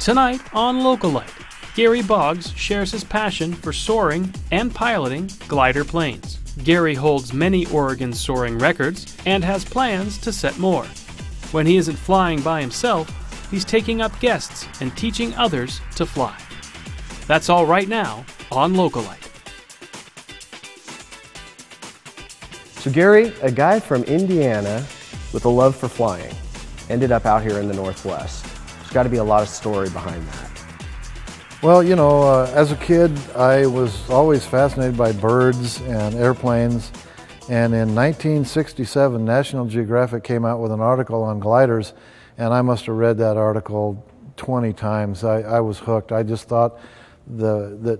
Tonight on Localite, Gary Boggs shares his passion for soaring and piloting glider planes. Gary holds many Oregon soaring records and has plans to set more. When he isn't flying by himself, he's taking up guests and teaching others to fly. That's all right now on Localite. So Gary, a guy from Indiana with a love for flying, ended up out here in the Northwest. There's got to be a lot of story behind that. Well, you know, as a kid, I was always fascinated by birds and airplanes. And in 1967, National Geographic came out with an article on gliders, and I must have read that article 20 times. I was hooked. I just thought that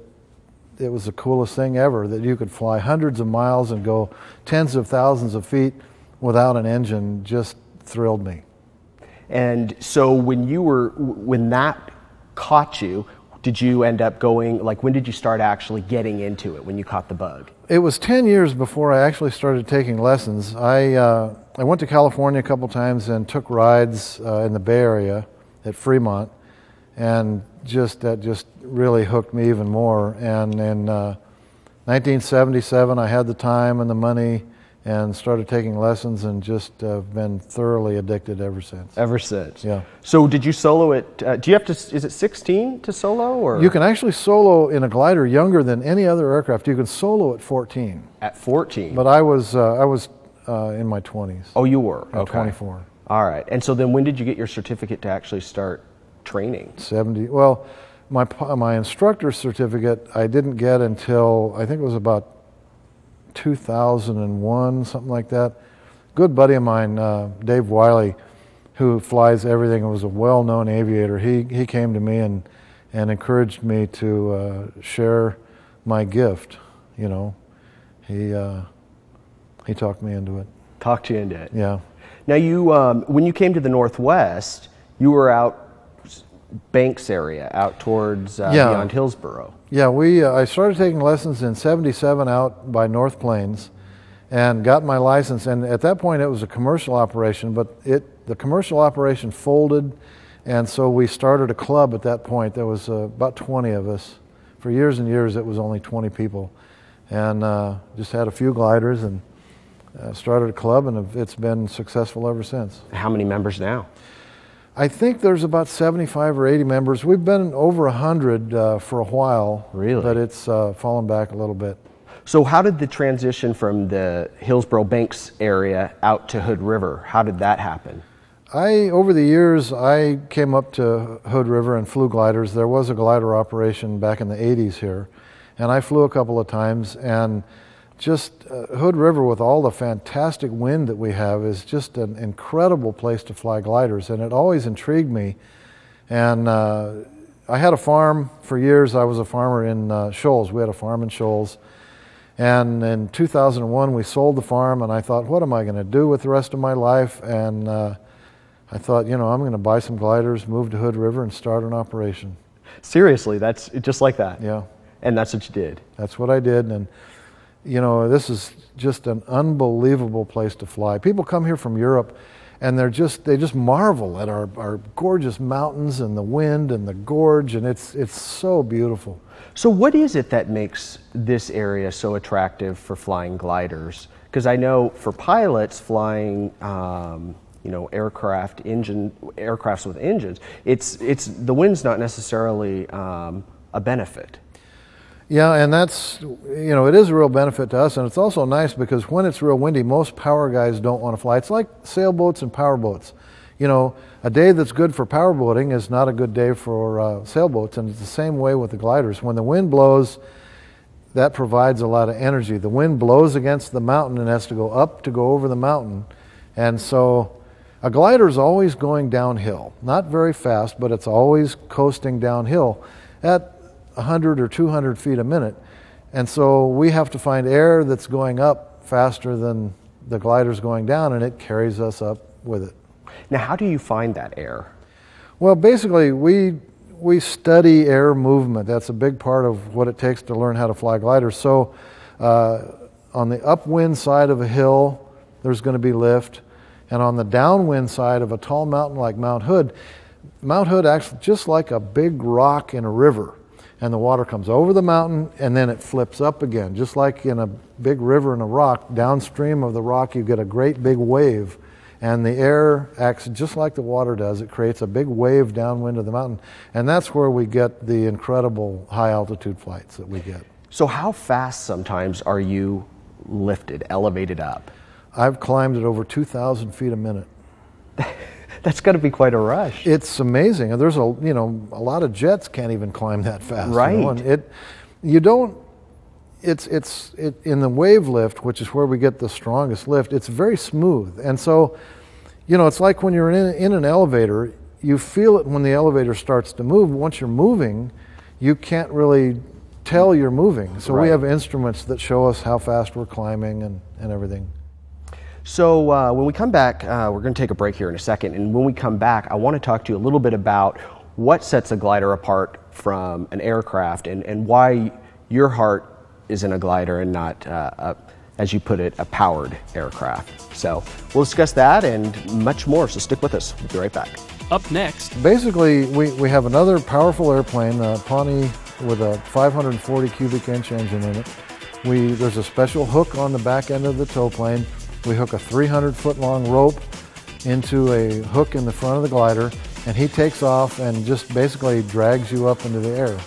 it was the coolest thing ever, that you could fly hundreds of miles and go tens of thousands of feet without an engine. Just thrilled me. And so when that caught you, did you end up going, like, when did you start actually getting into it, when you caught the bug? It was 10 years before I actually started taking lessons. I went to California a couple times and took rides in the Bay Area at Fremont, and that just really hooked me even more. And in 1977, I had the time and the money and started taking lessons, and just been thoroughly addicted ever since. Ever since? Yeah. So did you solo it, do you have to, is it 16 to solo? Or? You can actually solo in a glider younger than any other aircraft. You can solo at 14. At 14? But I was in my 20s. Oh, you were? Okay. 24. All right. And so then when did you get your certificate to actually start training? 70. Well, my instructor certificate I didn't get until, I think it was about 2001, something like that. Good buddy of mine, Dave Wiley, who flies everything and was a well-known aviator, he came to me and encouraged me to share my gift. You know, he talked me into it. Talked you into it. Yeah. Now you, when you came to the Northwest, you were out Banks area, out towards beyond Hillsboro. Yeah, I started taking lessons in '77 out by North Plains, and got my license. And at that point, it was a commercial operation, but the commercial operation folded, and so we started a club at that point. There was about 20 of us. For years and years, it was only 20 people, and just had a few gliders and started a club, and it's been successful ever since. How many members now? I think there's about 75 or 80 members. We've been over 100 for a while. Really? But it's fallen back a little bit. So how did the transition from the Hillsboro Banks area out to Hood River, how did that happen? Over the years, I came up to Hood River and flew gliders. There was a glider operation back in the 80s here, and I flew a couple of times, and just Hood River, with all the fantastic wind that we have, is just an incredible place to fly gliders, and it always intrigued me. And I had a farm for years. I was a farmer in Shoals. We had a farm in Shoals. And in 2001, we sold the farm, and I thought, what am I going to do with the rest of my life? And I thought, you know, I'm going to buy some gliders, move to Hood River, and start an operation. Seriously, that's just like that? Yeah. And that's what you did? That's what I did. And you know, this is just an unbelievable place to fly. People come here from Europe, and they just marvel at our gorgeous mountains and the wind and the gorge, and it's so beautiful. So what is it that makes this area so attractive for flying gliders? Because I know for pilots flying, you know, aircrafts with engines, it's the wind's not necessarily a benefit. Yeah, and that's, you know, it is a real benefit to us, and it's also nice because when it's real windy, most power guys don't want to fly. It's like sailboats and powerboats. You know, a day that's good for powerboating is not a good day for sailboats, and it's the same way with the gliders. When the wind blows, that provides a lot of energy. The wind blows against the mountain and has to go up to go over the mountain, and so a glider is always going downhill. Not very fast, but it's always coasting downhill at 100 or 200 feet a minute. And so we have to find air that's going up faster than the glider's going down, and it carries us up with it. Now, how do you find that air? Well, basically, we study air movement. That's a big part of what it takes to learn how to fly gliders. So on the upwind side of a hill, there's going to be lift. And on the downwind side of a tall mountain like Mount Hood, Mount Hood acts just like a big rock in a river, and the water comes over the mountain and then it flips up again. Just like in a big river in a rock, downstream of the rock you get a great big wave, and the air acts just like the water does. It creates a big wave downwind of the mountain, and that's where we get the incredible high altitude flights that we get. So how fast sometimes are you lifted, elevated up? I've climbed at over 2,000 feet a minute. That's got to be quite a rush. It's amazing. And there's a lot of jets can't even climb that fast. Right. And it's in the wave lift, which is where we get the strongest lift. It's very smooth. And so, it's like when you're in an elevator, you feel it when the elevator starts to move. Once you're moving, you can't really tell you're moving. So we have instruments that show us how fast we're climbing and everything. So when we come back, we're going to take a break here in a second, and when we come back, I want to talk to you a little bit about what sets a glider apart from an aircraft, and why your heart is in a glider and not, as you put it, a powered aircraft. So we'll discuss that and much more, so stick with us. We'll be right back. Up next, basically, we have another powerful airplane, a Pawnee with a 540 cubic inch engine in it. There's a special hook on the back end of the tow plane. We hook a 300-foot long rope into a hook in the front of the glider, and he takes off and just basically drags you up into the air.